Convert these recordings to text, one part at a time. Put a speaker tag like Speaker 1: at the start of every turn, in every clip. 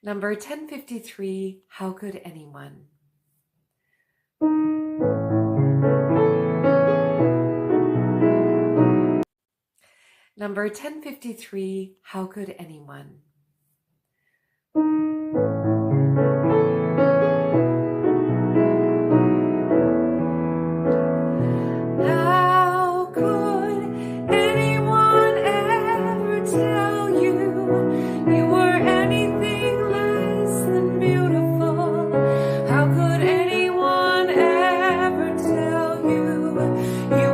Speaker 1: Number 1053, How Could Anyone? Number 1053, How Could Anyone? How could anyone ever tell you were anything less than beautiful? How could anyone ever tell you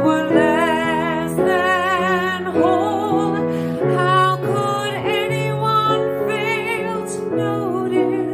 Speaker 1: were less than whole? How could anyone fail to notice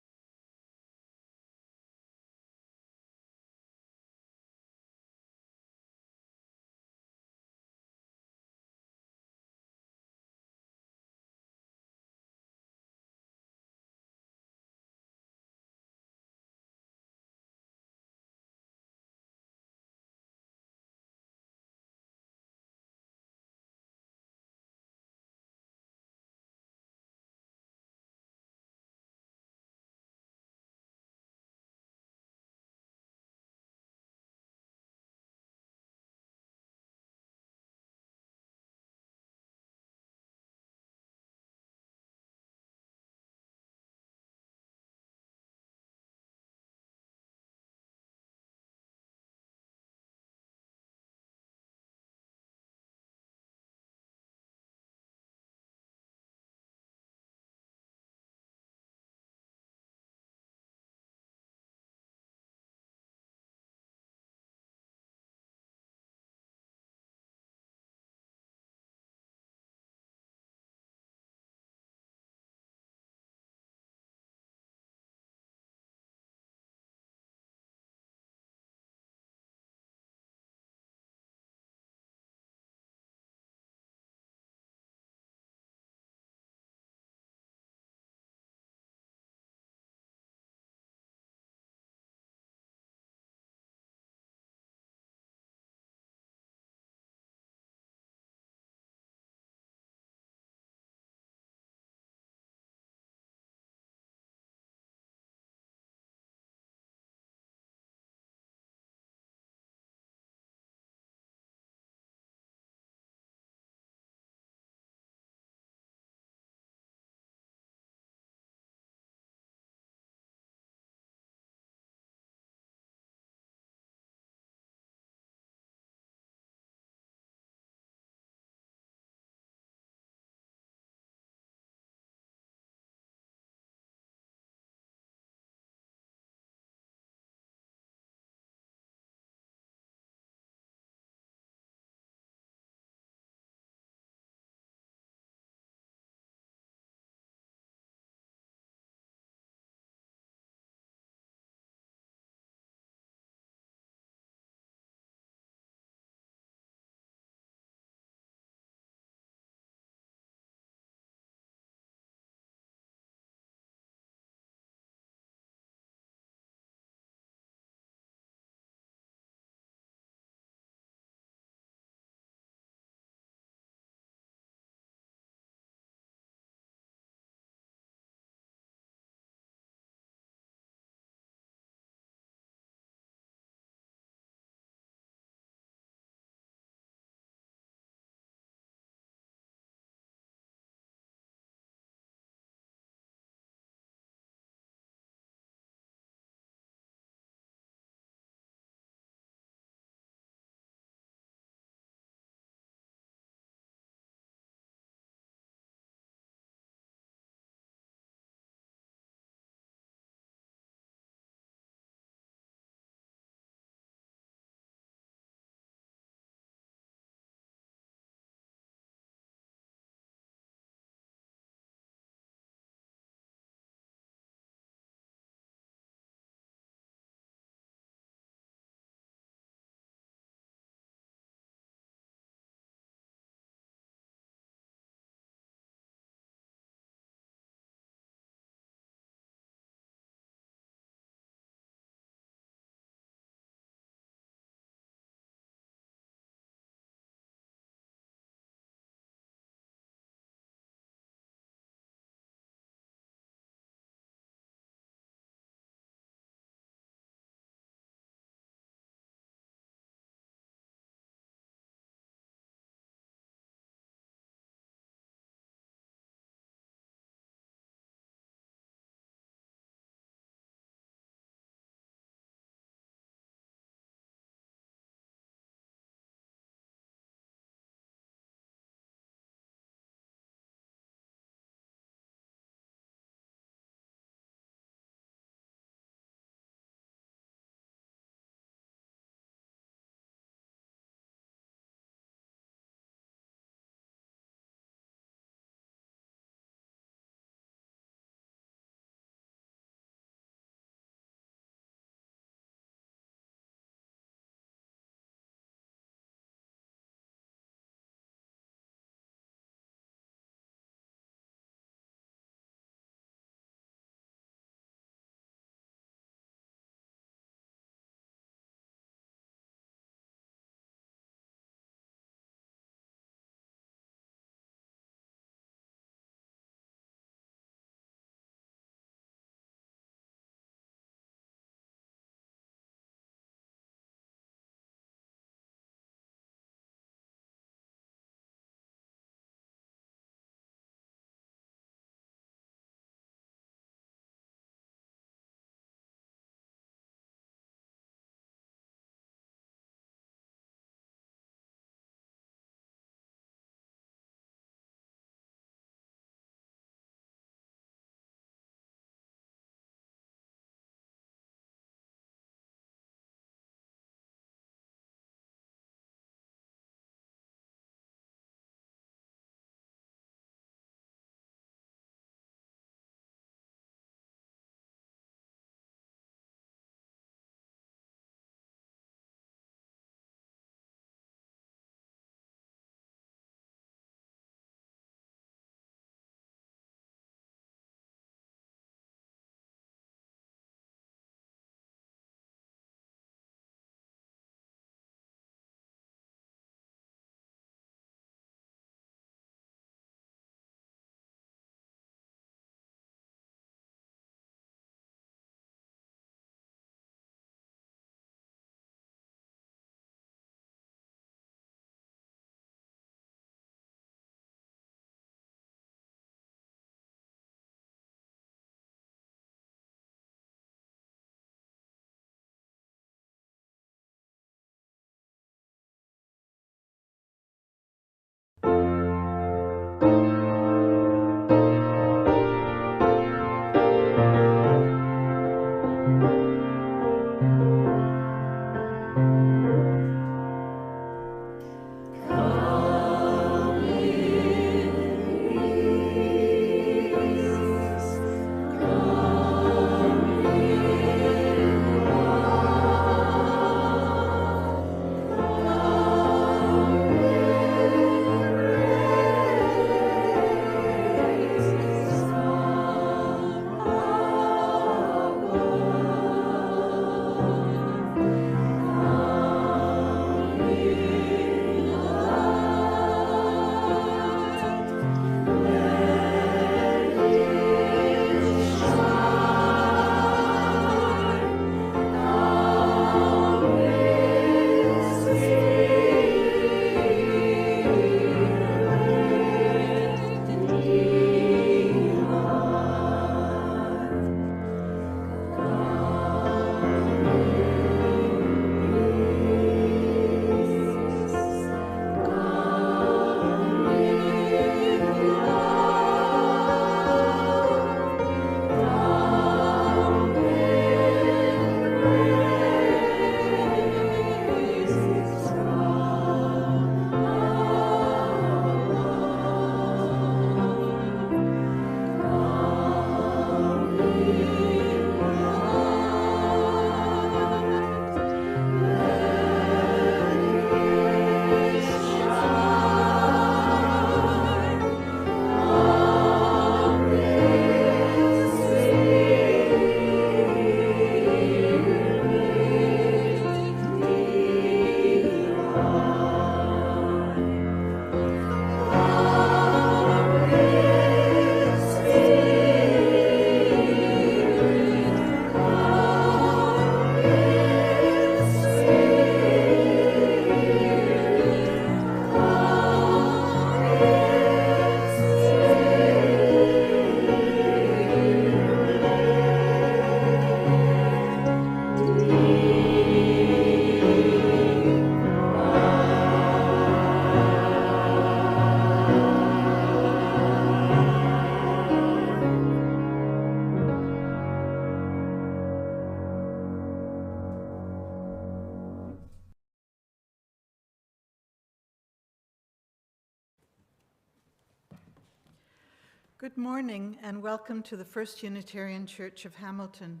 Speaker 2: Good morning and welcome to the First Unitarian Church of Hamilton.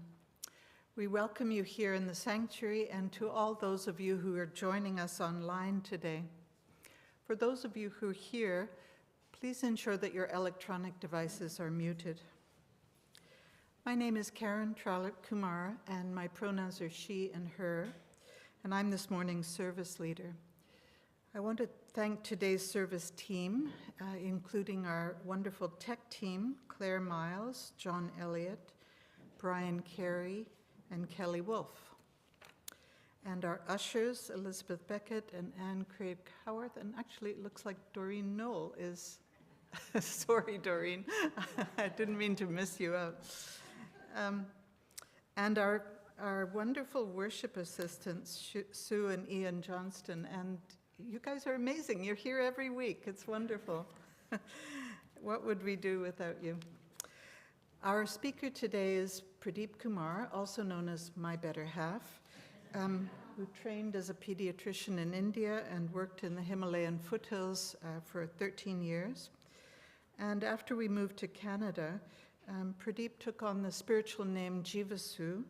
Speaker 2: We welcome you here in the sanctuary and to all those of you who are joining us online today. For those of you who are here, please ensure that your electronic devices are muted. My name is Karen Trallet-Kumar and my pronouns are she and her, and I'm this morning's service leader. I want to thank today's service team, including our wonderful tech team, Claire Miles, John Elliott, Brian Carey, and Kelly Wolfe. And our ushers, Elizabeth Beckett and Anne Craig Howarth, and actually it looks like Doreen Knoll is, sorry Doreen, I didn't mean to miss you out. And our wonderful worship assistants, Sue and Ian Johnston, and you guys are amazing. You're here every week. It's wonderful. What would we do without you? Our speaker today is Pradeep Kumar, also known as My Better Half, who trained as a pediatrician in India and worked in the Himalayan foothills for 13 years. And after we moved to Canada, Pradeep took on the spiritual name Jivasu,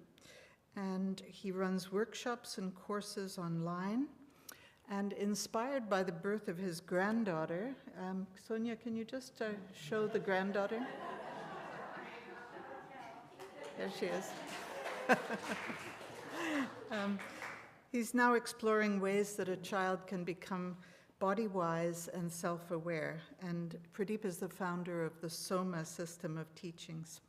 Speaker 2: and he runs workshops and courses online. And inspired by the birth of his granddaughter, Sonia, can you just show the granddaughter? There she is. He's now exploring ways that a child can become body-wise and self-aware. And Pradeep is the founder of the Soma system of teachings.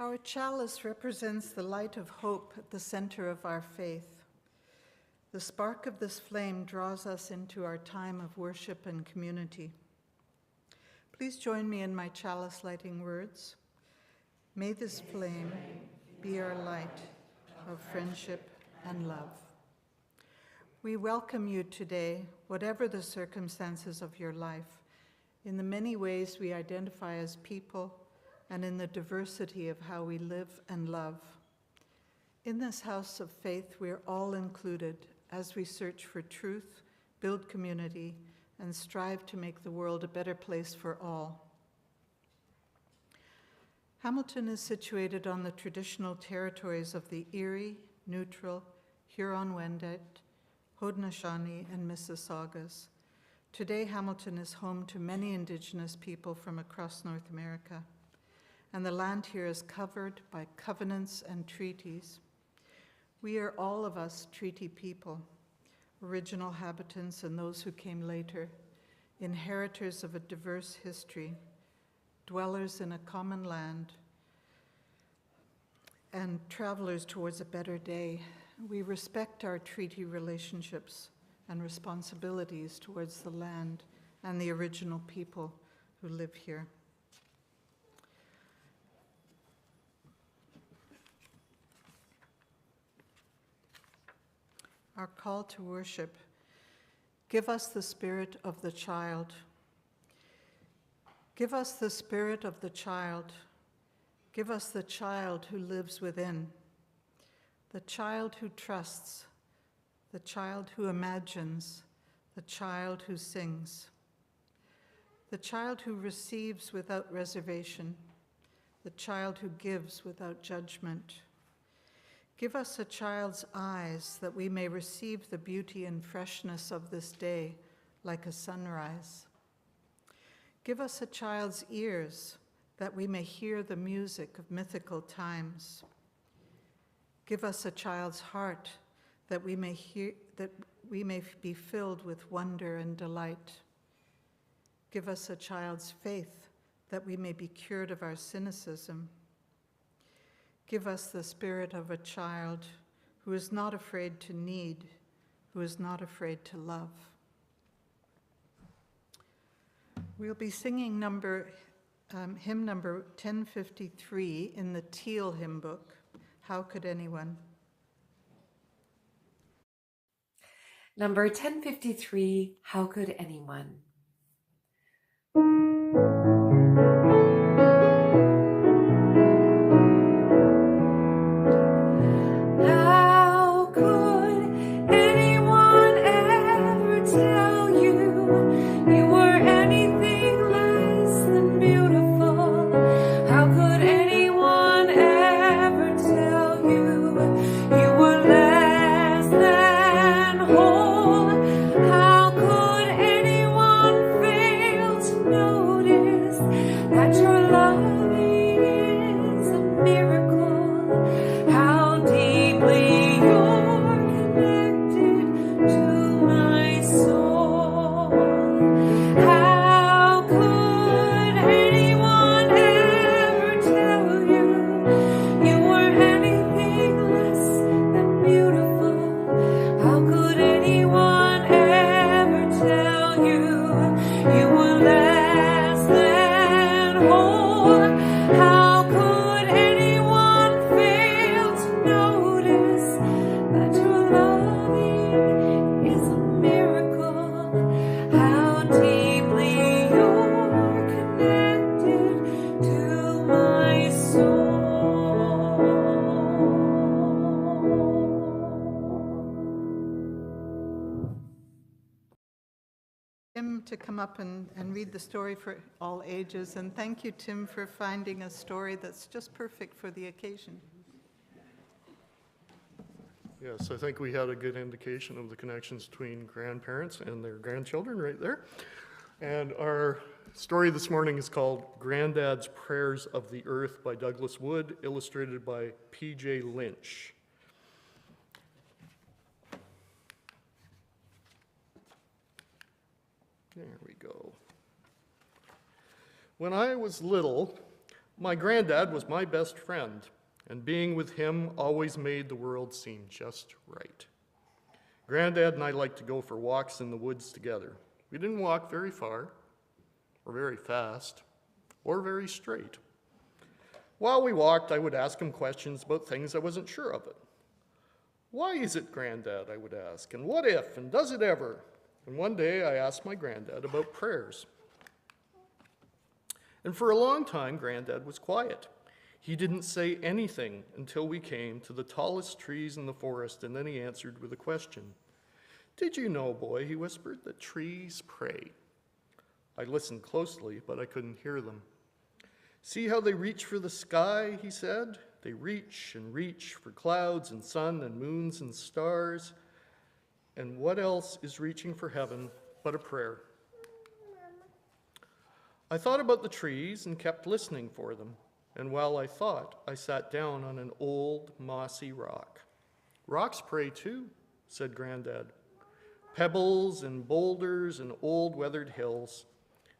Speaker 2: Our chalice represents the light of hope at the center of our faith. The spark of this flame draws us into our time of worship and community. Please join me in my chalice lighting words. May this flame be our light of friendship and love. We welcome you today, whatever the circumstances of your life, in the many ways we identify as people, and in the diversity of how we live and love. In this house of faith, we're all included as we search for truth, build community, and strive to make the world a better place for all. Hamilton is situated on the traditional territories of the Erie, Neutral, Huron-Wendat, Haudenosaunee, and Mississaugas. Today, Hamilton is home to many Indigenous people from across North America, and the land here is covered by covenants and treaties. We are all of us treaty people, original habitants and those who came later, inheritors of a diverse history, dwellers in a common land, and travelers towards a better day. We respect our treaty relationships and responsibilities towards the land and the original people who live here. Our call to worship. Give us the spirit of the child. Give us the spirit of the child. Give us the child who lives within, the child who trusts, the child who imagines, the child who sings, the child who receives without reservation, the child who gives without judgment. Give us a child's eyes that we may receive the beauty and freshness of this day like a sunrise. Give us a child's ears that we may hear the music of mythical times. Give us a child's heart that we may be filled with wonder and delight. Give us a child's faith that we may be cured of our cynicism. Give us the spirit of a child who is not afraid to need, who is not afraid to love. We'll be singing hymn number 1053 in the Teal hymn book, How Could Anyone?
Speaker 3: Number 1053, How Could Anyone?
Speaker 1: How could anyone ever tell you you were anything less than beautiful? How could anyone ever tell you you were less than whole? How could anyone fail to notice that your loving is a miracle? How deeply you're connected to my soul. How could anyone ever tell you you were anything less than beautiful? How could anyone ever tell you you were less than whole? How could anyone fail to notice that your loving is a miracle? How deeply you're connected to my soul.
Speaker 2: Tim to come up and read the story for all ages. And thank you, Tim, for finding a story that's just perfect for the occasion.
Speaker 4: Yes, I think we had a good indication of the connections between grandparents and their grandchildren right there. And our story this morning is called Granddad's Prayers of the Earth by Douglas Wood, illustrated by P.J. Lynch. There we go. When I was little, my granddad was my best friend, and being with him always made the world seem just right. Granddad and I liked to go for walks in the woods together. We didn't walk very far, or very fast, or very straight. While we walked, I would ask him questions about things I wasn't sure of it. Why is it, Granddad, I would ask, and what if, and does it ever? And one day I asked my granddad about prayers. And for a long time, Granddad was quiet. He didn't say anything until we came to the tallest trees in the forest, and then he answered with a question. Did you know, boy, he whispered, that trees pray? I listened closely, but I couldn't hear them. See how they reach for the sky, he said. They reach and reach for clouds and sun and moons and stars. And what else is reaching for heaven but a prayer? I thought about the trees and kept listening for them. And while I thought, I sat down on an old, mossy rock. Rocks pray too, said Granddad. Pebbles and boulders and old weathered hills.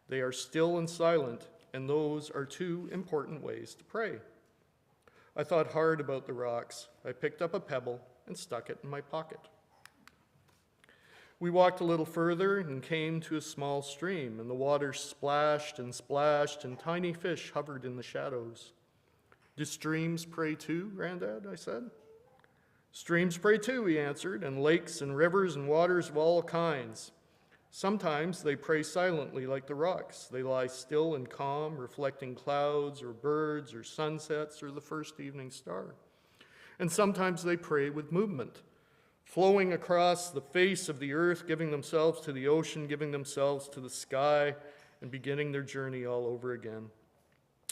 Speaker 4: They are still and silent, and those are two important ways to pray. I thought hard about the rocks. I picked up a pebble and stuck it in my pocket. We walked a little further and came to a small stream, and the water splashed, and tiny fish hovered in the shadows. Do streams pray too, Granddad? I said. Streams pray too, he answered, and lakes and rivers and waters of all kinds. Sometimes they pray silently like the rocks. They lie still and calm, reflecting clouds or birds or sunsets or the first evening star. And sometimes they pray with movement, flowing across the face of the earth, giving themselves to the ocean, giving themselves to the sky, and beginning their journey all over again.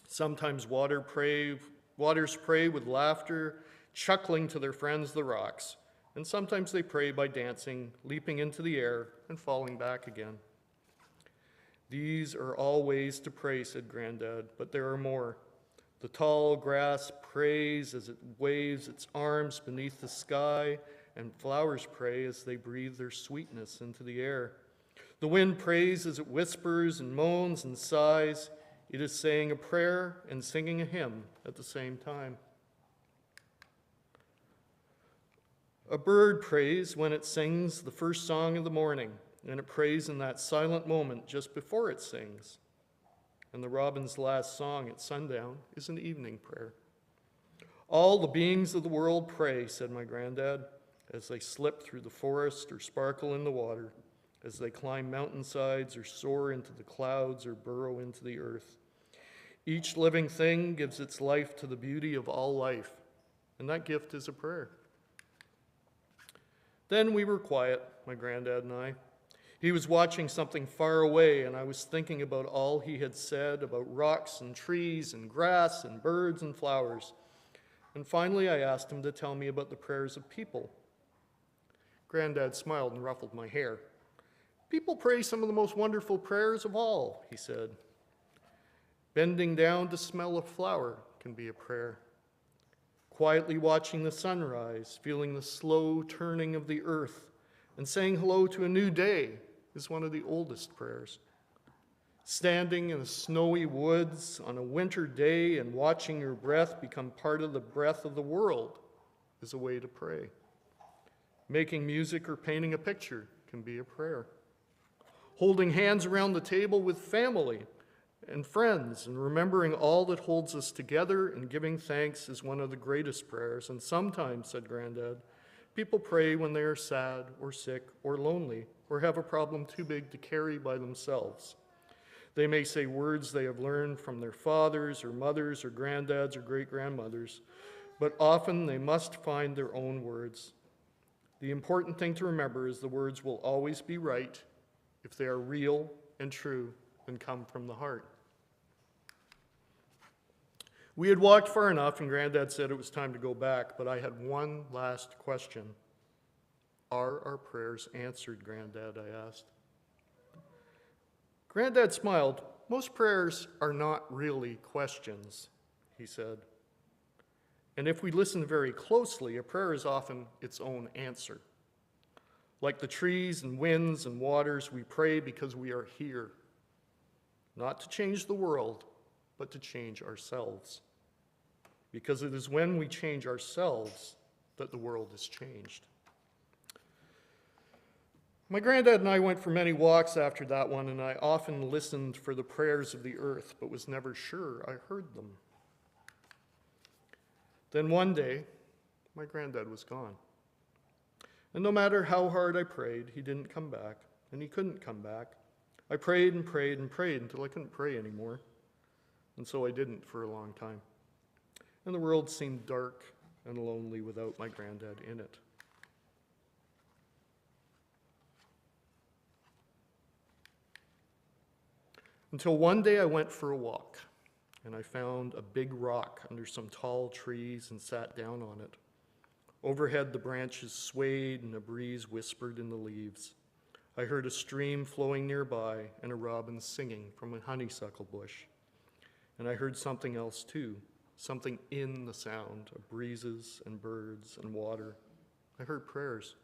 Speaker 4: Sometimes waters pray with laughter, chuckling to their friends the rocks, and sometimes they pray by dancing, leaping into the air, and falling back again. These are all ways to pray, said Granddad, but there are more. The tall grass prays as it waves its arms beneath the sky, and flowers pray as they breathe their sweetness into the air. The wind prays as it whispers and moans and sighs. It is saying a prayer and singing a hymn at the same time. A bird prays when it sings the first song of the morning, and it prays in that silent moment just before it sings. And the robin's last song at sundown is an evening prayer. All the beings of the world pray, said my granddad. as they slip through the forest or sparkle in the water, as they climb mountainsides or soar into the clouds or burrow into the earth. Each living thing gives its life to the beauty of all life, and that gift is a prayer. Then we were quiet, my granddad and I. He was watching something far away, and I was thinking about all he had said about rocks and trees and grass and birds and flowers. And finally, I asked him to tell me about the prayers of people. Granddad smiled and ruffled my hair. People pray some of the most wonderful prayers of all, he said. Bending down to smell a flower can be a prayer. Quietly watching the sunrise, feeling the slow turning of the earth, and saying hello to a new day is one of the oldest prayers. Standing in the snowy woods on a winter day and watching your breath become part of the breath of the world is a way to pray. Making music or painting a picture can be a prayer. Holding hands around the table with family and friends and remembering all that holds us together and giving thanks is one of the greatest prayers. And sometimes, said Granddad, people pray when they are sad or sick or lonely or have a problem too big to carry by themselves. They may say words they have learned from their fathers or mothers or granddads or great-grandmothers, but often they must find their own words. The important thing to remember is the words will always be right if they are real and true and come from the heart. We had walked far enough, and Granddad said it was time to go back, but I had one last question. Are our prayers answered, Granddad? I asked. Granddad smiled. Most prayers are not really questions, he said. And if we listen very closely, a prayer is often its own answer. Like the trees and winds and waters, we pray because we are here, not to change the world, but to change ourselves. Because it is when we change ourselves that the world is changed. My granddad and I went for many walks after that one, and I often listened for the prayers of the earth, but was never sure I heard them. Then one day, my granddad was gone. And no matter how hard I prayed, he didn't come back, and he couldn't come back. I prayed and prayed and prayed until I couldn't pray anymore, and so I didn't for a long time. And the world seemed dark and lonely without my granddad in it. Until one day I went for a walk, and I found a big rock under some tall trees and sat down on it. Overhead, the branches swayed and a breeze whispered in the leaves. I heard a stream flowing nearby and a robin singing from a honeysuckle bush. And I heard something else too, something in the sound of breezes and birds and water. I heard prayers.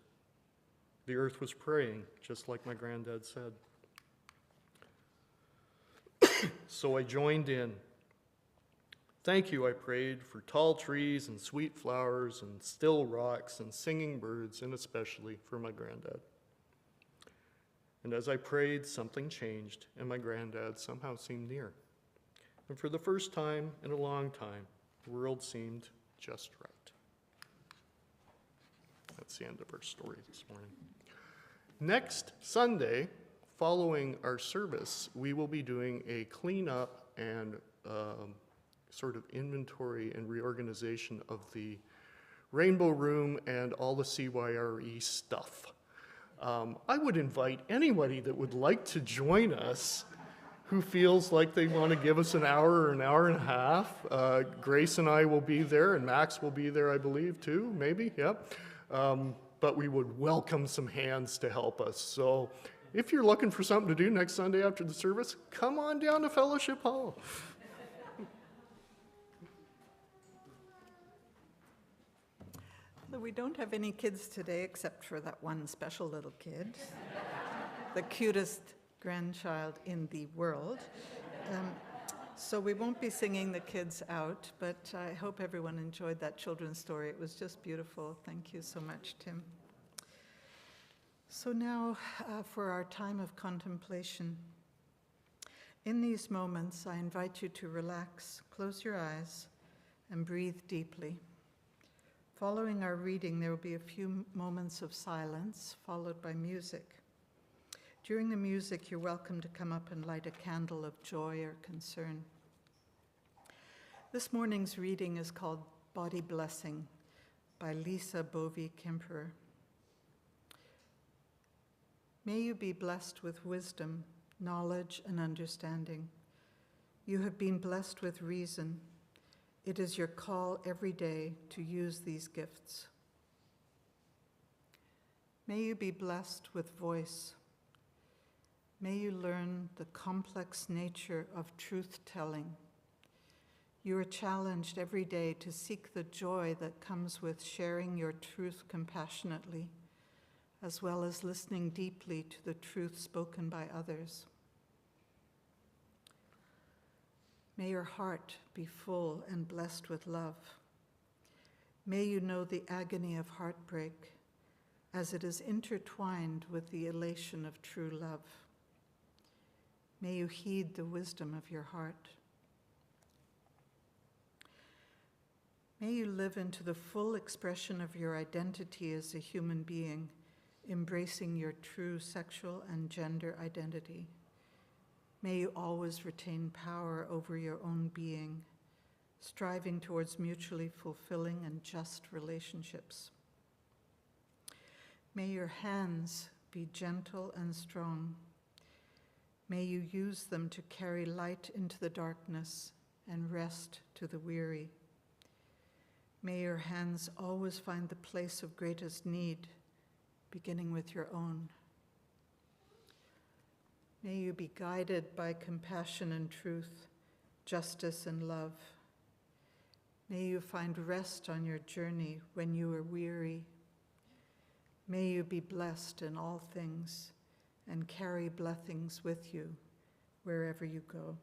Speaker 4: The earth was praying, just like my granddad said. So I joined in. Thank you, I prayed, for tall trees and sweet flowers and still rocks and singing birds, and especially for my granddad. And as I prayed, something changed, and my granddad somehow seemed near. And for the first time in a long time, the world seemed just right. That's the end of our story this morning. Next Sunday, following our service, we will be doing a cleanup and sort of inventory and reorganization of the Rainbow Room and all the CYRE stuff. I would invite anybody that would like to join us who feels like they want to give us an hour or an hour and a half. Grace and I will be there, and Max will be there, I believe, too, maybe, yep. But we would welcome some hands to help us. So if you're looking for something to do next Sunday after the service, come on down to Fellowship Hall.
Speaker 2: We don't have any kids today except for that one special little kid, the cutest grandchild in the world. So we won't be singing the kids out, but I hope everyone enjoyed that children's story. It was just beautiful. Thank you so much, Tim. So now for our time of contemplation. In these moments, I invite you to relax, close your eyes, and breathe deeply. Following our reading, there will be a few moments of silence, followed by music. During the music, you're welcome to come up and light a candle of joy or concern. This morning's reading is called Body Blessing by Lisa Bovey-Kemperer. May you be blessed with wisdom, knowledge, and understanding. You have been blessed with reason. It is your call every day to use these gifts. May you be blessed with voice. May you learn the complex nature of truth-telling. You are challenged every day to seek the joy that comes with sharing your truth compassionately, as well as listening deeply to the truth spoken by others. May your heart be full and blessed with love. May you know the agony of heartbreak as it is intertwined with the elation of true love. May you heed the wisdom of your heart. May you live into the full expression of your identity as a human being, embracing your true sexual and gender identity. May you always retain power over your own being, striving towards mutually fulfilling and just relationships. May your hands be gentle and strong. May you use them to carry light into the darkness and rest to the weary. May your hands always find the place of greatest need, beginning with your own. May you be guided by compassion and truth, justice and love. May you find rest on your journey when you are weary. May you be blessed in all things and carry blessings with you wherever you go.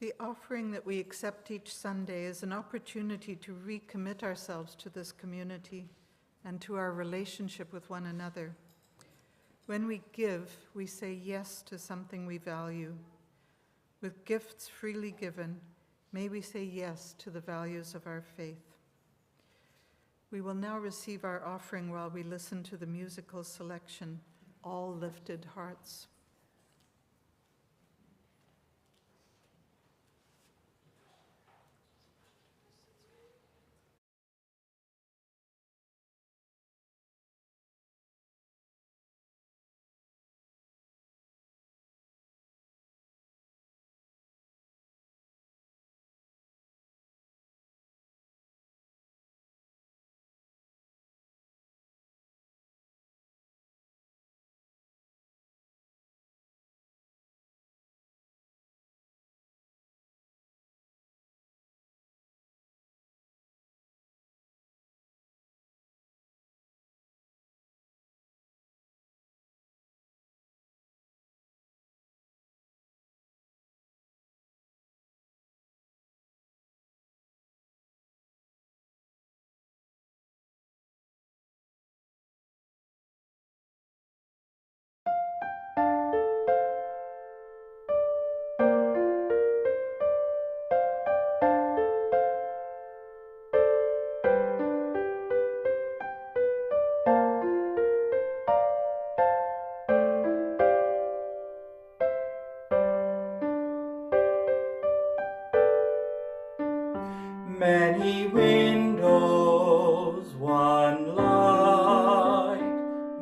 Speaker 2: The offering that we accept each Sunday is an opportunity to recommit ourselves to this community and to our relationship with one another. When we give, we say yes to something we value. With gifts freely given, may we say yes to the values of our faith. We will now receive our offering while we listen to the musical selection, All Lifted Hearts.
Speaker 5: Many windows, one light,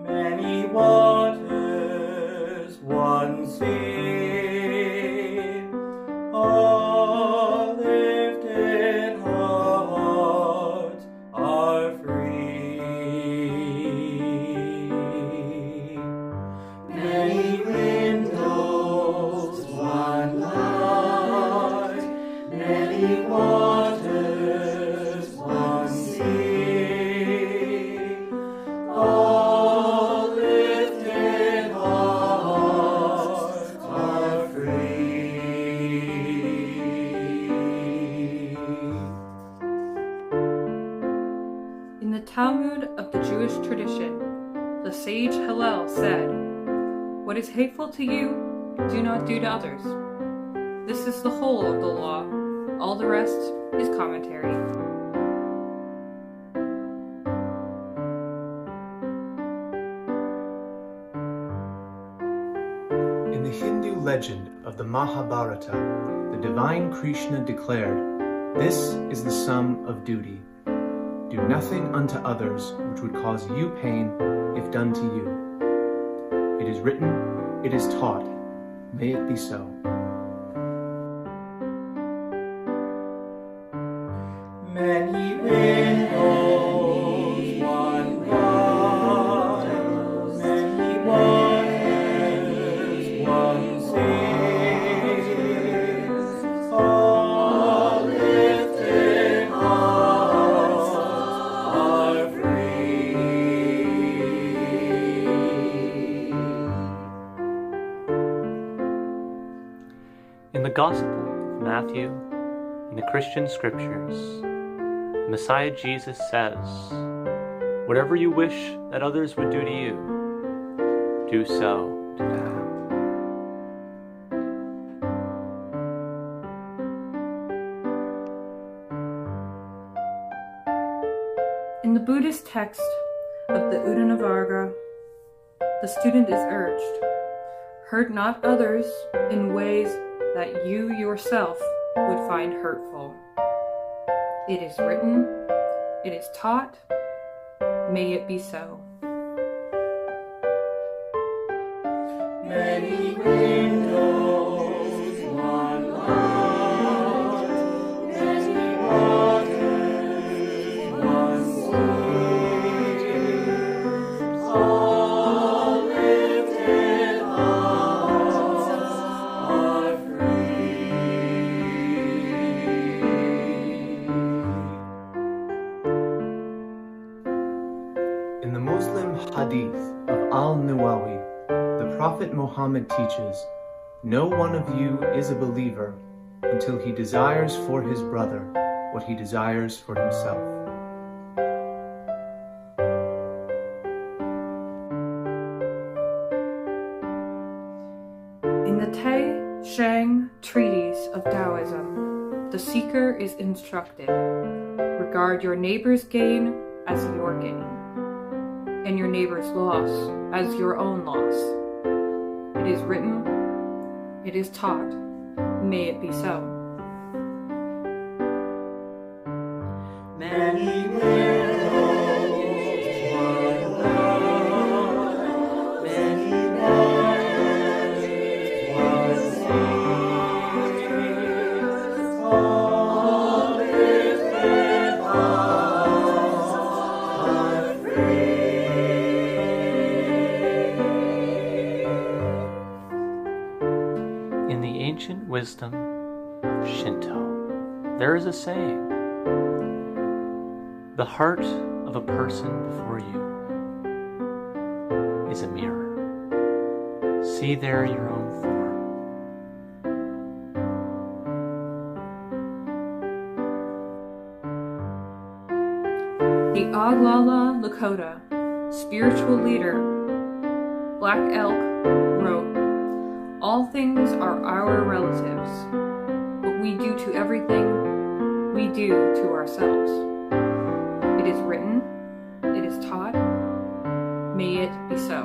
Speaker 5: many waters, one sea. All lifted hearts are free. Many windows, one light, many waters, one sea. All lifted hearts are free.
Speaker 6: In the Talmud of the Jewish tradition, the sage Hillel said, "What is hateful to you, do not do to others." This is the whole of the law. All the rest is commentary.
Speaker 7: In the Hindu legend of the Mahabharata, the divine Krishna declared, "This is the sum of duty. Do nothing unto others which would cause you pain if done to you. It is written, it is taught. May it be so."
Speaker 5: Many windows, one light, many waters, one sea. All lifted hearts are free.
Speaker 8: In the Gospel of Matthew, in the Christian scriptures, Messiah Jesus says, "Whatever you wish that others would do to you, do so to them."
Speaker 6: In the Buddhist text of the Udanavarga, the student is urged, hurt not others in ways that you yourself would find hurtful. It is written, it is taught, may it be so.
Speaker 5: Many windows, one light, many waters, one sea. All lifted hearts are free.
Speaker 7: In the Muslim hadith of Al-Nawawi, the Prophet Muhammad teaches, "No one of you is a believer until he desires for his brother what he desires for himself.
Speaker 6: In the Tai Shang Treatise of Taoism, the seeker is instructed, regard your neighbor's gain as your gain, and your neighbor's loss as your own loss. It is written, it is taught, may it be so.
Speaker 5: Many willows, one love, many waters, one sea, all lifted hearts are free.
Speaker 8: In the ancient wisdom of Shinto, there is a saying, the heart of a person before you is a mirror. See there your own form.
Speaker 6: The Oglala Lakota, spiritual leader, Black Elk, wrote, all things are our relatives, but we do to everything we do to ourselves. It is written, it is taught, may it be so.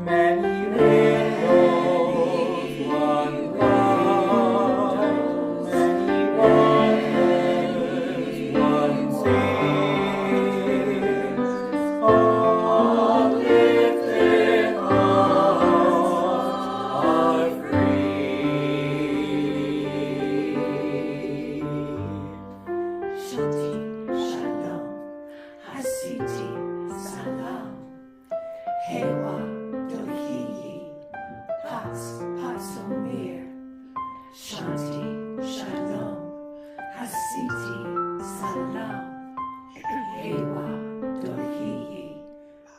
Speaker 5: Many willows, one love, many waters, one sea, all lifted hearts are free.
Speaker 9: Shanti, Shalom, Hasiti, Salam, Hewa, Dohiyi, Pax, Paxomir. Shanti, Shalom, Hasiti, Salam, Hewa, Dohiyi,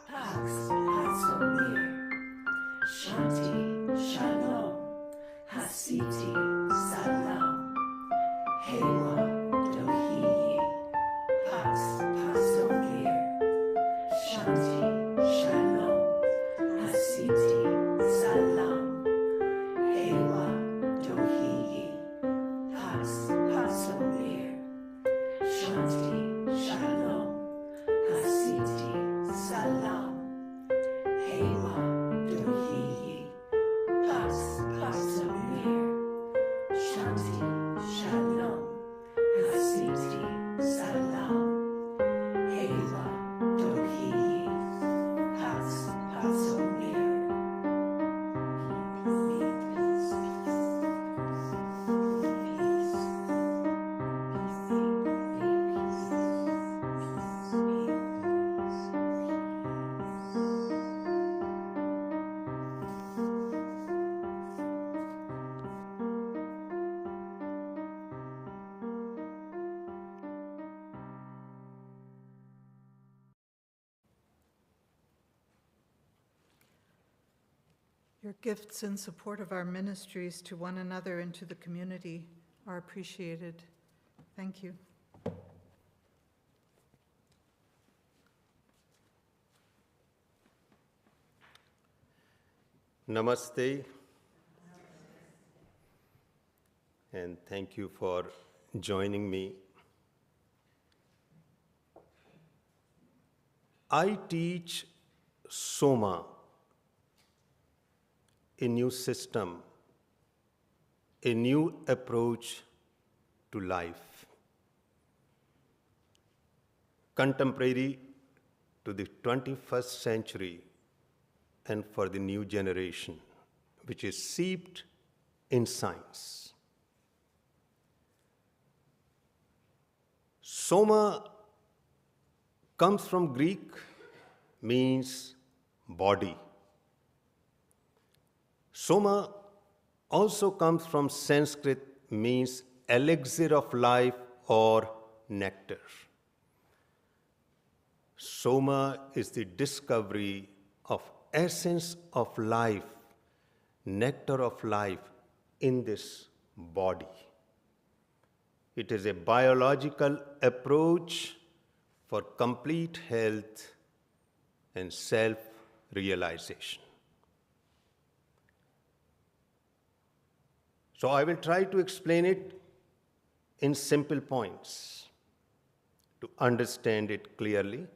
Speaker 9: Pax, Paxomir. Shanti, Shalom, Hasiti, Salam, Hewa, Dohiyi, Pax, Paxomir. Shanti, Shalom, Hasiti, Salam, Hewa, Dohiyi, Pax, Paxomir. Shanti, Shalom, Hasiti, Salam, Hewa, Dohiyi, Pax, Paxomir. Shanti, Shalom, Hasiti, Salam, Hewa, Dohiyi, Pax, Paxomir. Peace,
Speaker 2: Your gifts in support of our ministries to one another and to the community are appreciated. Thank you.
Speaker 10: Namaste, and thank you for joining me. I teach Soma, a new system, a new approach to life, contemporary to the 21st century and for the new generation, which is seeped in science. Soma comes from Greek, means body. Soma also comes from Sanskrit, means elixir of life or nectar. Soma is the discovery of essence of life, nectar of life, in this body. It is a biological approach for complete health and self-realization. So I will try to explain it in simple points to understand it clearly.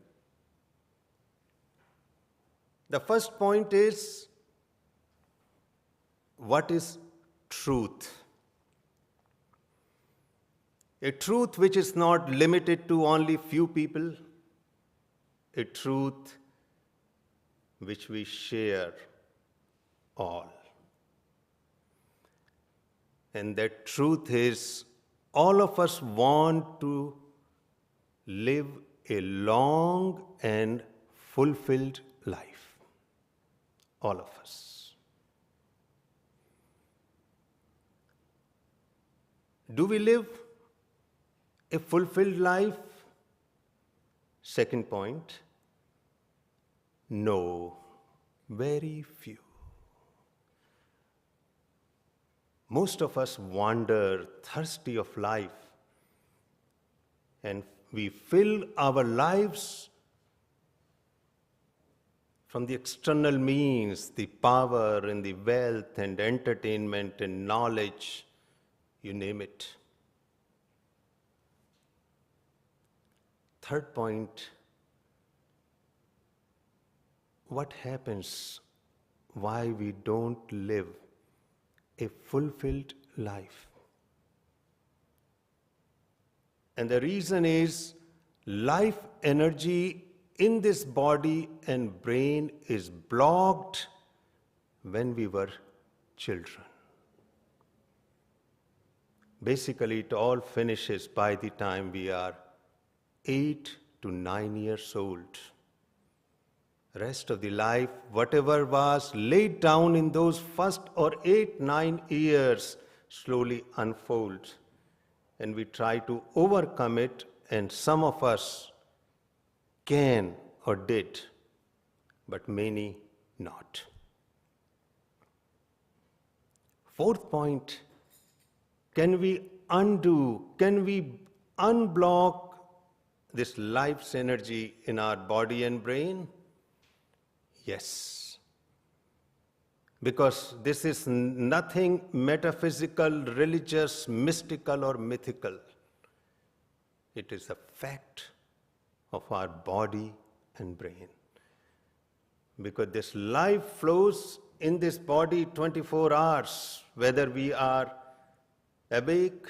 Speaker 10: The first point is, what is truth? A truth which is not limited to only few people, a truth which we share all. And that truth is, all of us want to live a long and fulfilled life. All of us. Do we live a fulfilled life? Second point, no, very few. Most of us wander thirsty of life, and we fill our lives from the external means, the power and the wealth and entertainment and knowledge, you name it. Third point, what happens why we don't live a fulfilled life? And the reason is, life energy in this body and brain is blocked when we were children. Basically, it all finishes by the time we are 8 to 9 years old. Rest of the life, whatever was laid down in those first or 8-9 years, slowly unfolds. And we try to overcome it, and some of us can or did, but many not. Fourth point, can we unblock this life's energy in our body and brain? Yes. Because this is nothing metaphysical, religious, mystical, or mythical. It is a fact of our body and brain. Because this life flows in this body 24 hours, whether we are awake,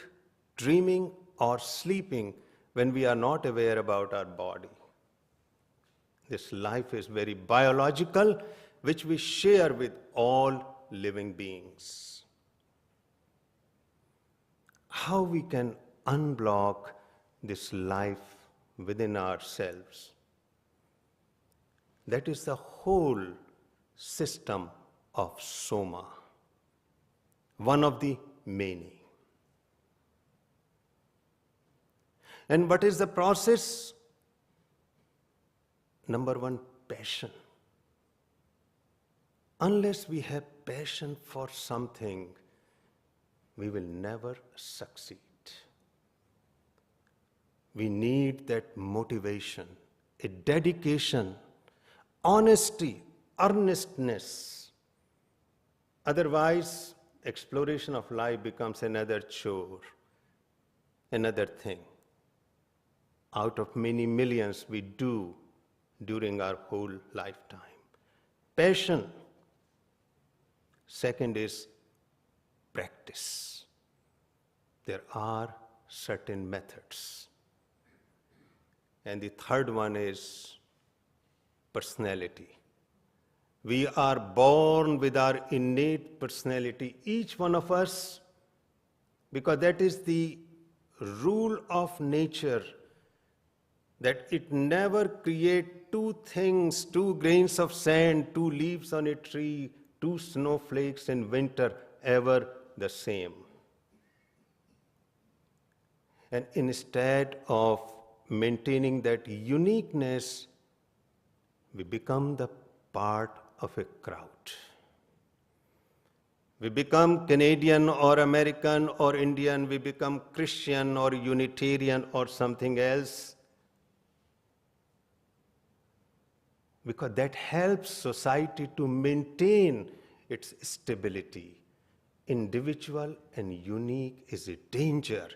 Speaker 10: dreaming, or sleeping, when we are not aware about our body. This life is very biological, which we share with all living beings. How we can unblock this life within ourselves? That is the whole system of Soma, one of the many. And what is the process? Number one, passion. Unless we have passion for something, we will never succeed. We need that motivation, a dedication, honesty, earnestness. Otherwise, exploration of life becomes another chore, another thing out of many millions we do during our whole lifetime. Passion. Second is practice. There are certain methods. And the third one is personality. We are born with our innate personality, each one of us, because that is the rule of nature, that it never creates two things, 2 grains of sand, 2 leaves on a tree, 2 snowflakes in winter, ever the same. And instead of maintaining that uniqueness, we become the part of a crowd. We become Canadian or American or Indian, we become Christian or Unitarian or something else, because that helps society to maintain its stability. Individual and unique is a danger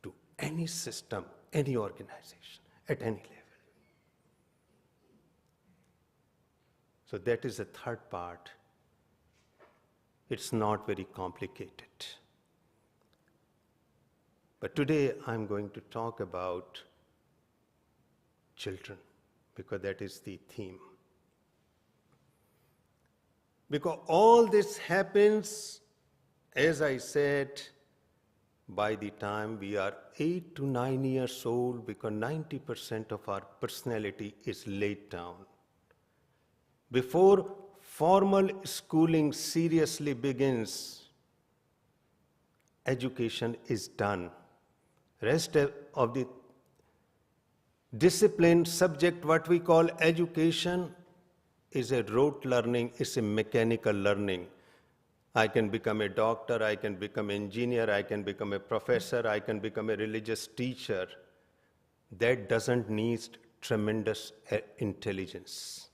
Speaker 10: to any system, any organization, at any level. So that is the third part. It's not very complicated. But today I'm going to talk about children, because that is the theme. Because all this happens, as I said, by the time we are 8 to 9 years old, because 90% of our personality is laid down. Before formal schooling seriously begins, education is done. Rest of the discipline subject, what we call education, is a rote learning, is a mechanical learning. I can become a doctor, I can become an engineer, I can become a professor, I can become a religious teacher. That doesn't need tremendous intelligence.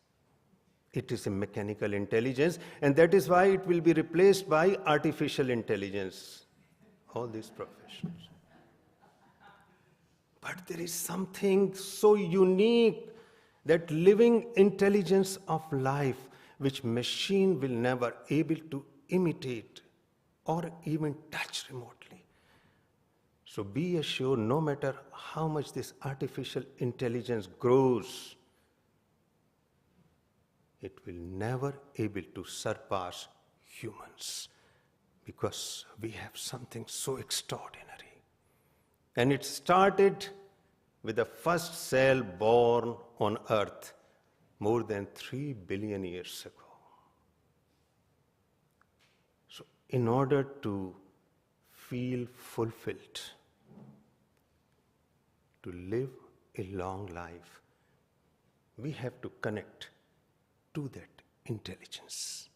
Speaker 10: It is a mechanical intelligence, and that is why it will be replaced by artificial intelligence, all these professions. But there is something so unique, that living intelligence of life, which machine will never able to imitate or even touch remotely. So be assured, no matter how much this artificial intelligence grows, it will never able to surpass humans, because we have something so extraordinary. And it started with the first cell born on earth more than 3 billion years ago. So in order to feel fulfilled, to live a long life, we have to connect to that intelligence.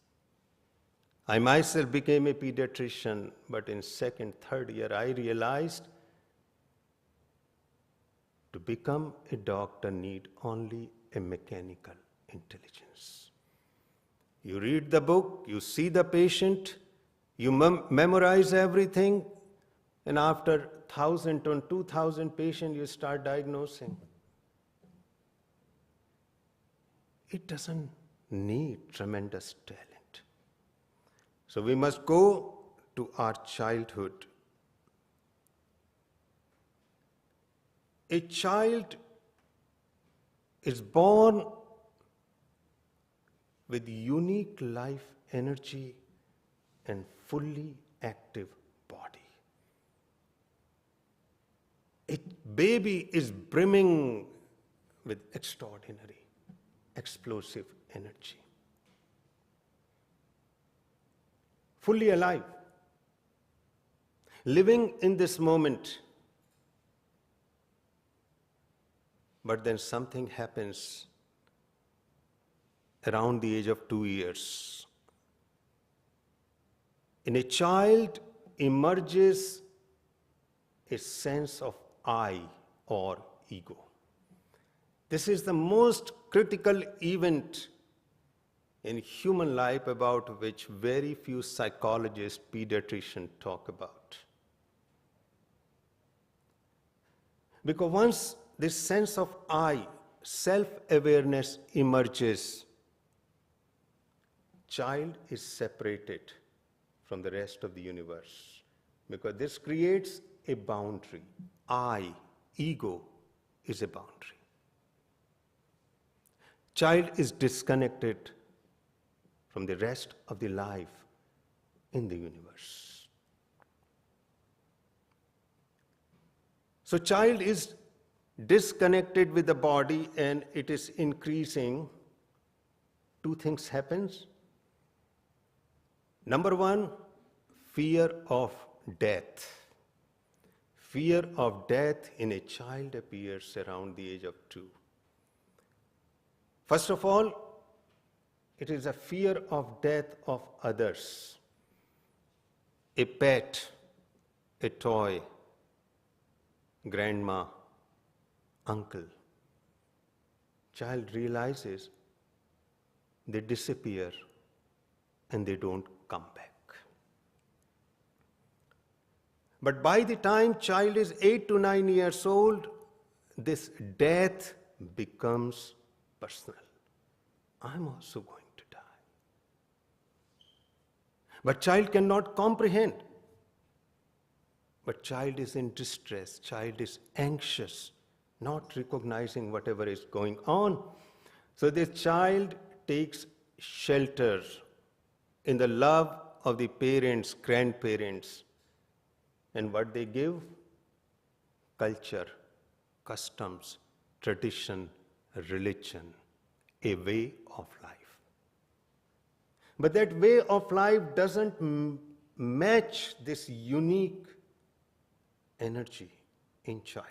Speaker 10: I myself became a pediatrician, but in second, third year, I realized to become a doctor need only a mechanical intelligence. You read the book, you see the patient, you memorize everything, and after 1,000 to 2,000 patients, you start diagnosing. It doesn't need tremendous talent. So we must go to our childhood. A child is born with unique life energy and fully active body. A baby is brimming with extraordinary, explosive energy. Fully alive, living in this moment. But then something happens around the age of 2 years. In a child emerges a sense of I or ego. This is the most critical event in human life about which very few psychologists, pediatricians talk about. Because once this sense of I, self-awareness emerges, child is separated from the rest of the universe, because this creates a boundary. I, ego, is a boundary. Child is disconnected from the rest of the life in the universe. So child is disconnected with the body and it is increasing. Two things happens. Number one, fear of death. Fear of death in a child appears around the age of 2. First of all, it is a fear of death of others. a pet, a toy, grandma, uncle. Child realizes they disappear and they don't come back. But by the time child is 8 to 9 years old, this death becomes personal. I'm also going to die. But child cannot comprehend. But child is in distress, child is anxious, not recognizing whatever is going on. So this child takes shelter in the love of the parents, grandparents. And what they give? Culture, customs, tradition, religion, a way of life. But that way of life doesn't match this unique energy in child.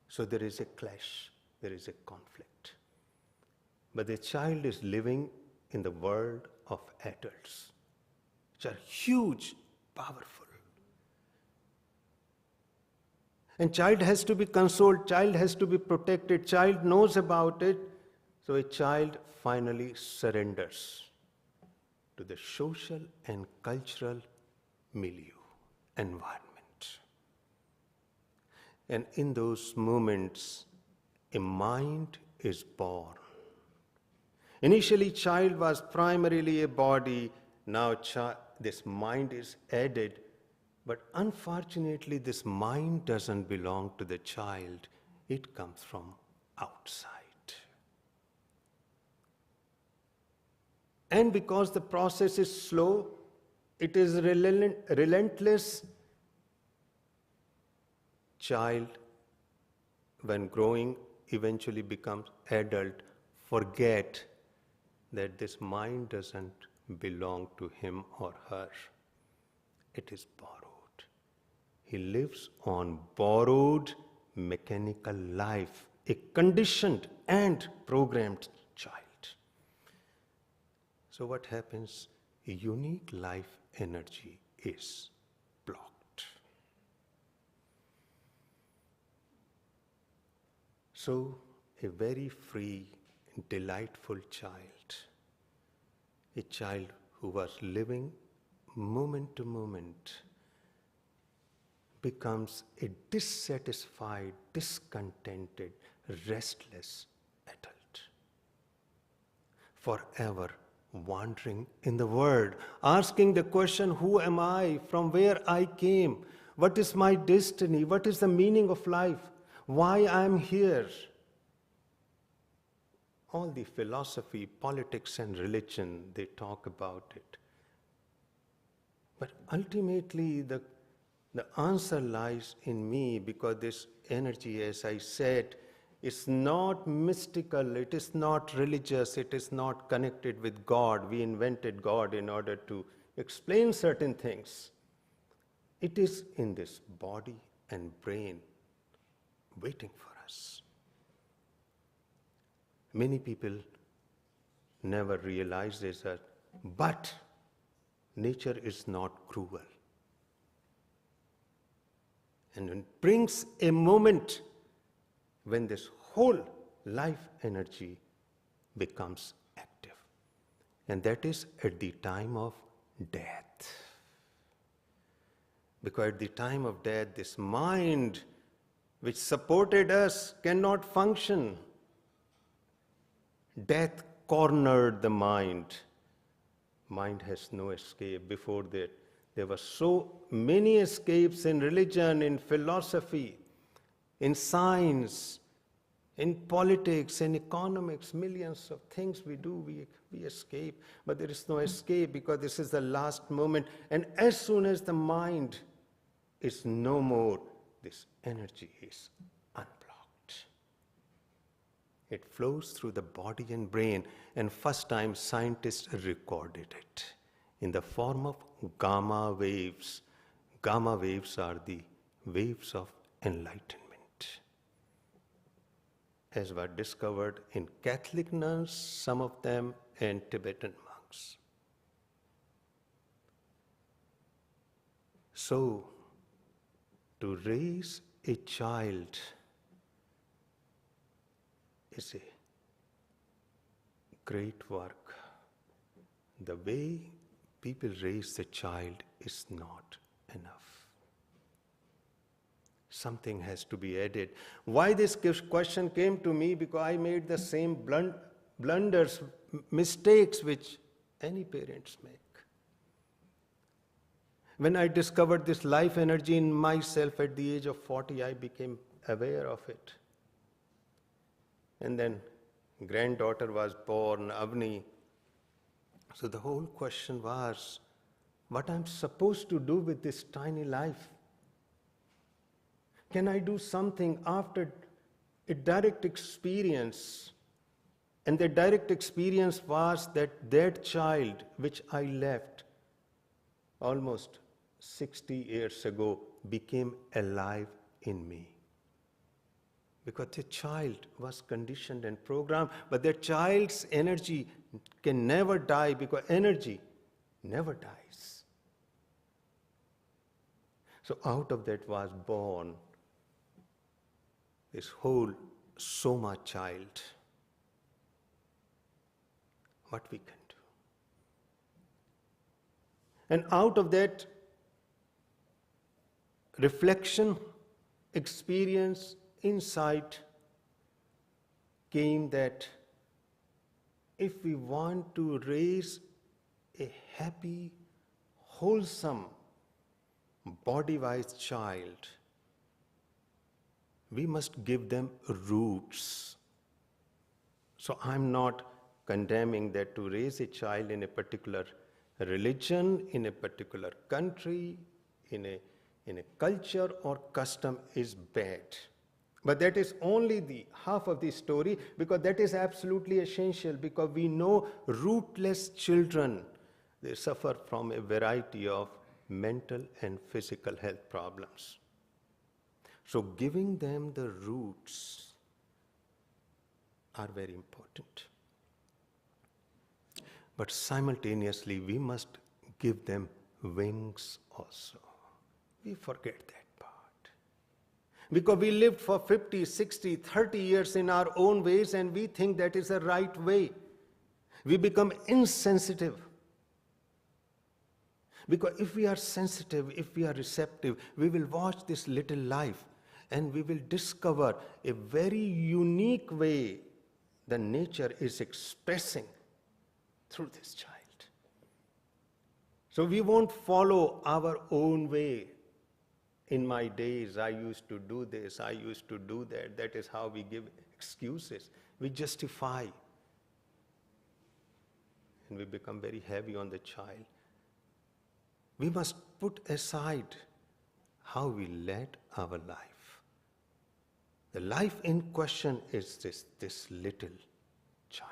Speaker 10: So there is a clash, there is a conflict. But the child is living in the world of adults, which are huge, powerful. And child has to be consoled, child has to be protected, child knows about it. So a child finally surrenders to the social and cultural milieu, environment. And in those moments, a mind is born. Initially, child was primarily a body. Now this mind is added. But unfortunately, this mind doesn't belong to the child. It comes from outside. And because the process is slow, it is relentless. Child, when growing, eventually becomes adult, forget that this mind doesn't belong to him or her. It is borrowed. He lives on borrowed mechanical life, a conditioned and programmed child. So what happens? A unique life energy is blocked. So a very free, delightful child, a child who was living moment to moment, becomes a dissatisfied, discontented, restless adult. Forever wandering in the world, asking the question, who am I? From where I came? What is my destiny? What is the meaning of life? Why I am here? All the philosophy, politics, and religion, they talk about it. But ultimately, the answer lies in me, because this energy, as I said, is not mystical, it is not religious, it is not connected with God. We invented God in order to explain certain things. It is in this body and brain waiting for us. Many people never realize this, but nature is not cruel. And it brings a moment when this whole life energy becomes active. And that is at the time of death. Because at the time of death, this mind which supported us cannot function. Death cornered the mind. Mind has no escape. Before that, there were so many escapes in religion, in philosophy, in science, in politics, in economics, millions of things we do, we escape. But there is no escape, because this is the last moment. And as soon as the mind is no more, this energy is unblocked. It flows through the body and brain, and first time scientists recorded it in the form of gamma waves. Gamma waves are the waves of enlightenment, as were discovered in Catholic nuns, some of them, and Tibetan monks. So, to raise a child is a great work. The way people raise the child is not enough. Something has to be added. Why this question came to me? Because I made the same blunders, mistakes which any parents make. When I discovered this life energy in myself at the age of 40, I became aware of it. And then granddaughter was born, Avni. So the whole question was, what I'm supposed to do with this tiny life? Can I do something after a direct experience? And the direct experience was that child which I left almost 60 years ago became alive in me. Because the child was conditioned and programmed, but that child's energy can never die because energy never dies. So out of that was born this whole Soma child. What we can do. And out of that reflection, experience, insight came that if we want to raise a happy, wholesome, body-wise child, we must give them roots. So I'm not condemning that to raise a child in a particular religion, in a particular country, in a culture or custom is bad. But that is only the half of the story, because that is absolutely essential, because we know rootless children, they suffer from a variety of mental and physical health problems. So giving them the roots are very important. But simultaneously, we must give them wings also. We forget that part. Because we lived for 50, 60, 30 years in our own ways and we think that is the right way. We become insensitive. Because if we are sensitive, if we are receptive, we will watch this little life and we will discover a very unique way the nature is expressing through this child. So we won't follow our own way. In my days, I used to do this, I used to do that. That is how we give excuses. We justify. And we become very heavy on the child. We must put aside how we led our life. The life in question is this little child.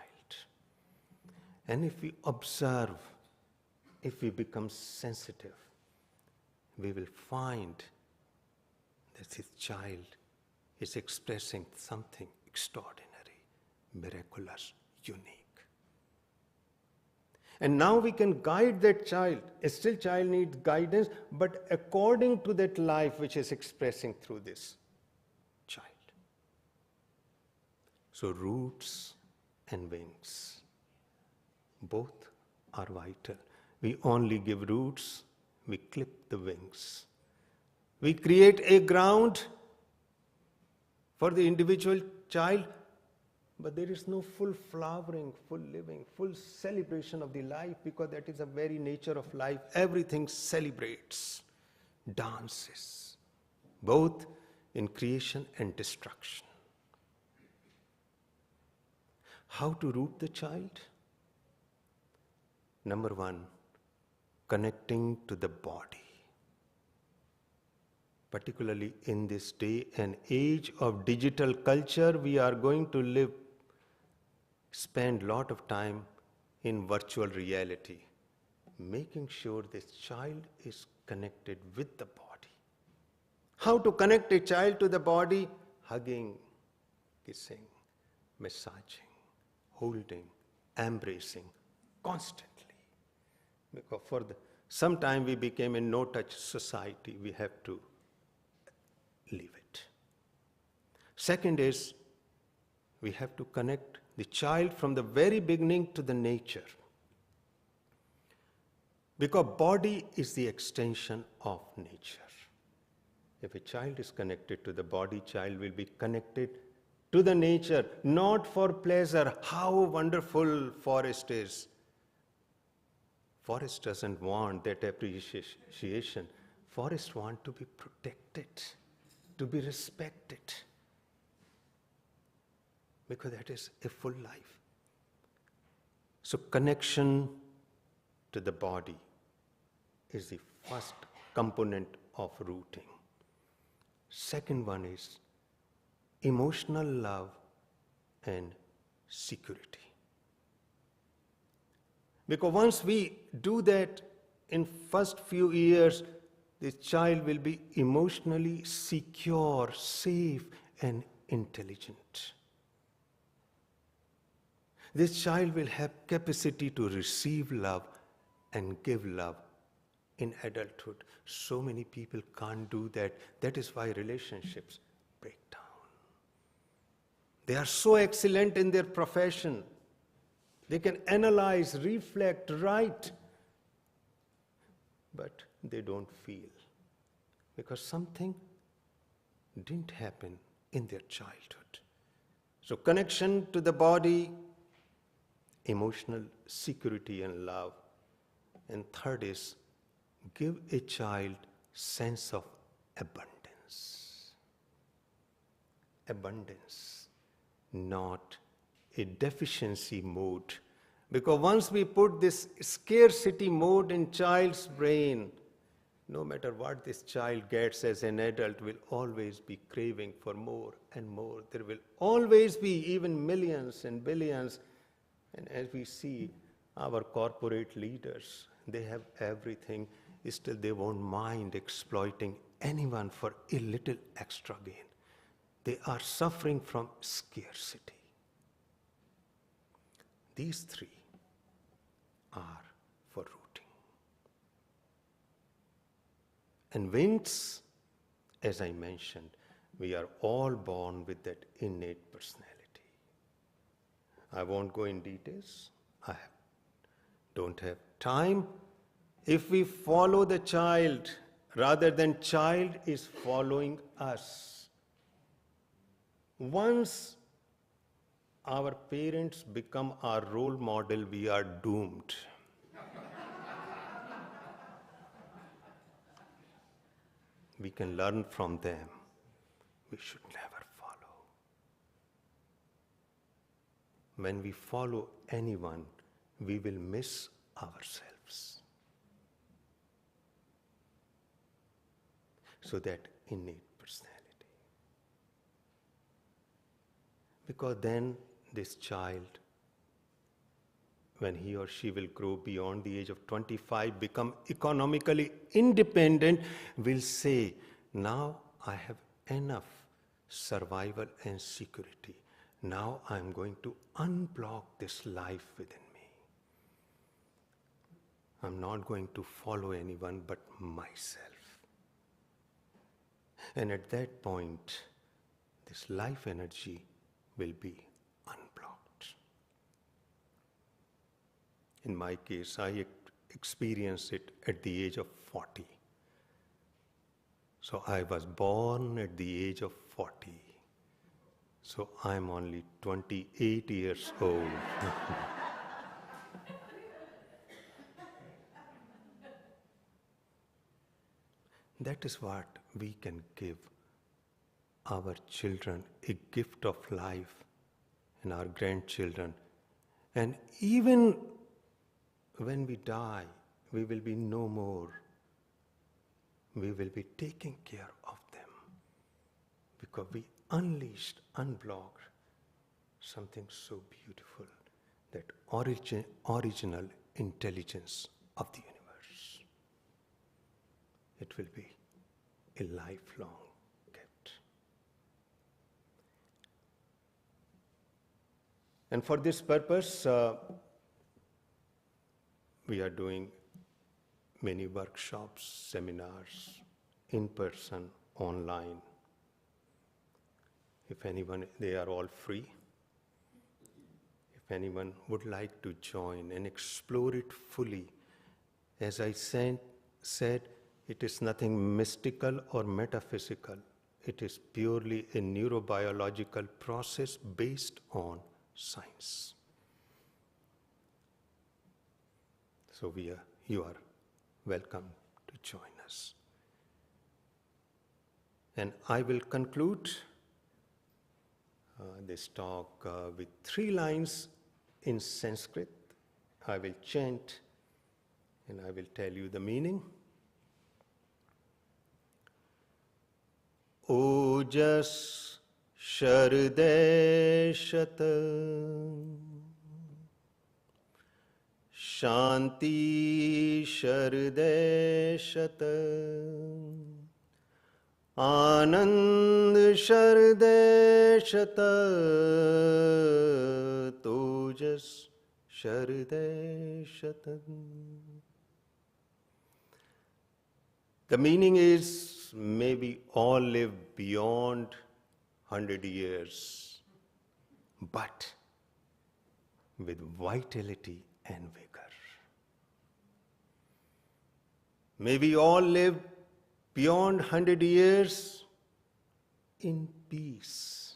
Speaker 10: And if we observe, if we become sensitive, we will find that this child is expressing something extraordinary, miraculous, unique. And now we can guide that child. Still child needs guidance, but according to that life which is expressing through this child. So roots and wings, both are vital. We only give roots, we clip the wings. We create a ground for the individual child, but there is no full flowering, full living, full celebration of the life, because that is the very nature of life. Everything celebrates, dances, both in creation and destruction. How to root the child? Number one, connecting to the body. Particularly in this day and age of digital culture, we are going to spend a lot of time in virtual reality, making sure this child is connected with the body. How to connect a child to the body? Hugging, kissing, massaging, holding, embracing constantly. Because Sometime we became a no-touch society. We have to leave it. Second is, we have to connect the child from the very beginning to the nature. Because body is the extension of nature. If a child is connected to the body, child will be connected to the nature, not for pleasure. How wonderful forest is. Forest doesn't want that appreciation. Forest want to be protected, to be respected. Because that is a full life. So connection to the body is the first component of rooting. Second one is emotional love and security. Because once we do that in first few years, the child will be emotionally secure, safe, and intelligent. This child will have capacity to receive love and give love in adulthood. So many people can't do that. That is why relationships break down. They are so excellent in their profession. They can analyze, reflect, write, but they don't feel because something didn't happen in their childhood. So connection to the body, emotional security and love. And third is give a child sense of abundance. Abundance, not a deficiency mode. Because once we put this scarcity mode in child's brain, no matter what this child gets as an adult, will always be craving for more and more. There will always be even millions and billions. And as we see our corporate leaders, they have everything, still they won't mind exploiting anyone for a little extra gain. They are suffering from scarcity. These three are for rooting. And wings, as I mentioned, we are all born with that innate personality. I won't go in details. I don't have time. If we follow the child rather than child is following us, once our parents become our role model, we are doomed. We can learn from them. We should never follow. When we follow anyone, we will miss ourselves. So that innate personality. Because then this child, when he or she will grow beyond the age of 25, become economically independent, will say, now I have enough survival and security. Now I am going to unblock this life within me. I'm not going to follow anyone but myself. And at that point, this life energy will be unblocked. In my case, I experienced it at the age of 40. So I was born at the age of 40. So I'm only 28 years old. That is what we can give our children, a gift of life, and our grandchildren. And even when we die, we will be no more. We will be taking care of them because we unleashed, unblocked something so beautiful, that original intelligence of the universe. It will be a lifelong gift. And for this purpose, we are doing many workshops, seminars, in person, online. If anyone, they are all free. If anyone would like to join and explore it fully, as I said, it is nothing mystical or metaphysical. It is purely a neurobiological process based on science. So you are welcome to join us. And I will conclude this talk with 3 lines in Sanskrit. I will chant and I will tell you the meaning. Ojas Sharde Shata Shanti Sharde Shata Anand Sharde Shata Tojas Sharde Shata. The meaning is, may we all live beyond 100 years, but with vitality and vigor. May we all live beyond 100 years in peace.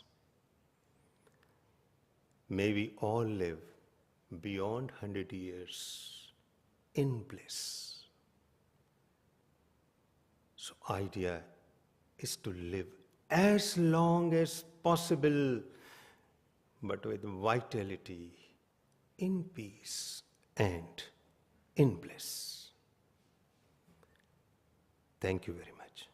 Speaker 10: May we all live beyond 100 years in bliss. So idea is to live as long as possible, but with vitality, in peace and in bliss. Thank you very much.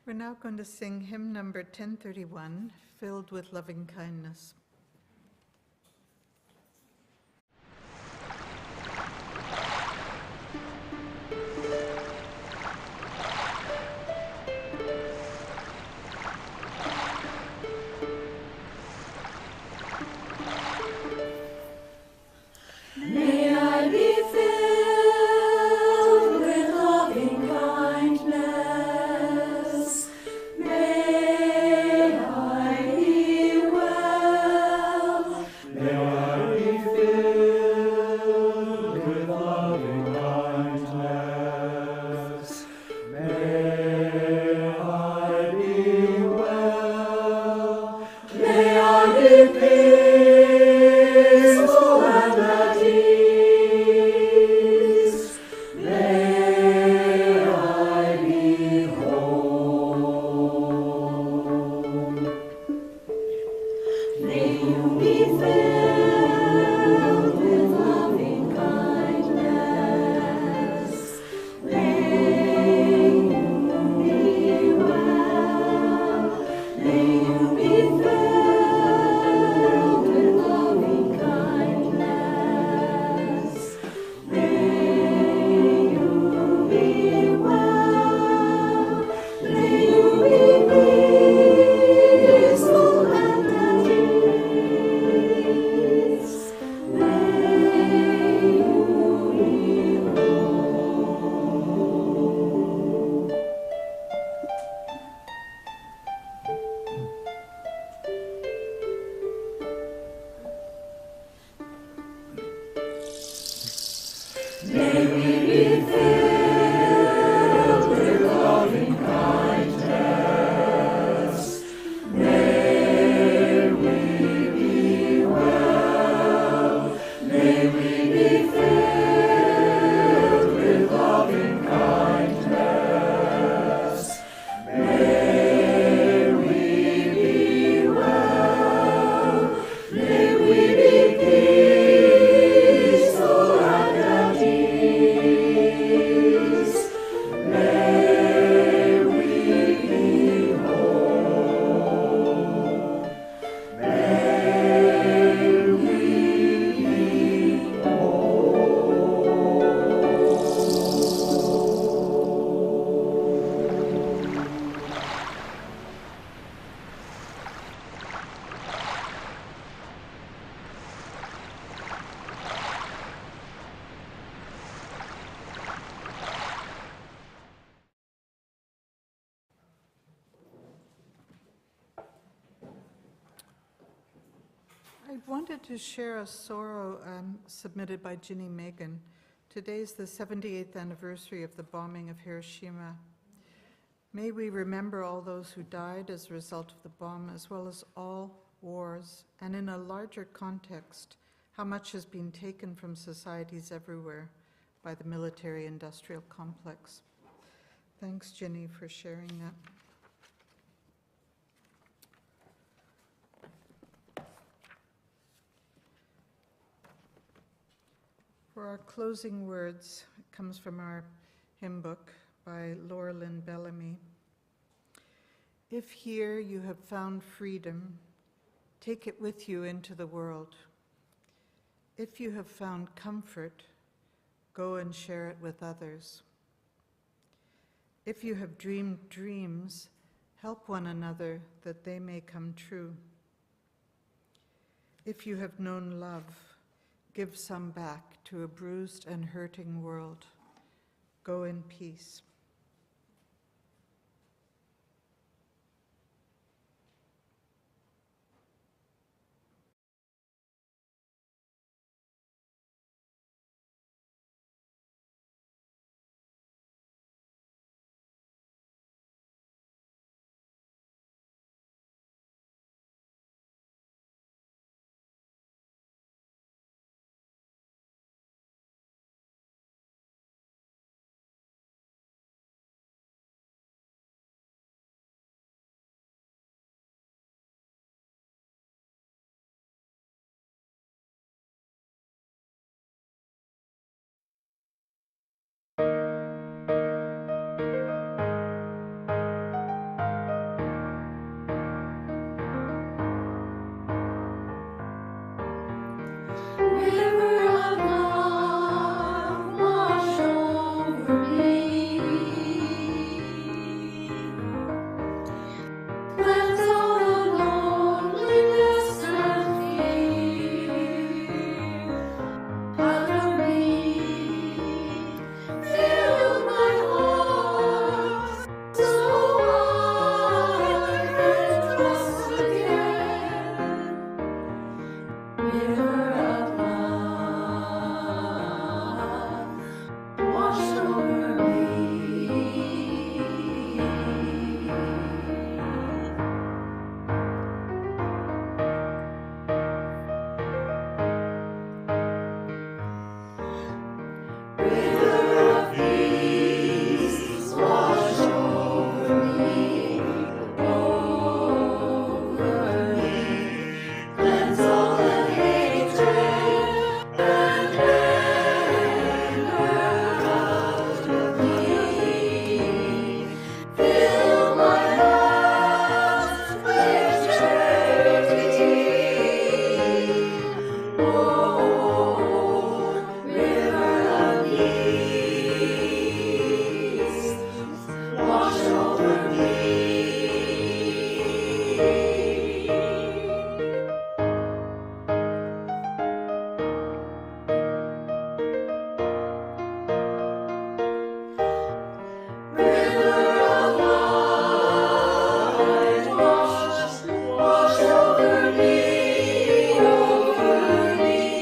Speaker 2: We're now going to sing hymn number 1031, Filled with Loving Kindness.
Speaker 9: May I be filled with loving kindness. May I be well.
Speaker 5: May I be filled with loving kindness. May I be well. May I be peaceful and at ease. May I be whole. May you be filled with loving kindness. May you be well. May you be filled with loving kindness. May you be well. May you be peaceful and at ease. May you be whole. May we be filled with loving kindness. May we be well. May we be filled with loving kindness. May we be well. May we be peaceful and at ease.
Speaker 2: I wanted to share a sorrow submitted by Ginny Megan. Today's the 78th anniversary of the bombing of Hiroshima. May we remember all those who died as a result of the bomb, as well as all wars, and in a larger context, how much has been taken from societies everywhere by the military-industrial complex. Thanks, Ginny, for sharing that. For our closing words, it comes from our hymn book by Laura Lynn Bellamy. If here you have found freedom, take it with you into the world. If you have found comfort, go and share it with others. If you have dreamed dreams, help one another that they may come true. If you have known love, give some back to a bruised and hurting world. Go in peace.
Speaker 9: River of love, wash over me. Cleanse all the loneliness and fear out of me. Fill my heart so I can trust again. River of love, wash over me. River of peace, wash over me, over me. Cleanse all the hatred and anger out of me. Fill my heart with charity. Oh, river of peace, wash over me. River of light, wash over me, over me.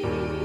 Speaker 9: be.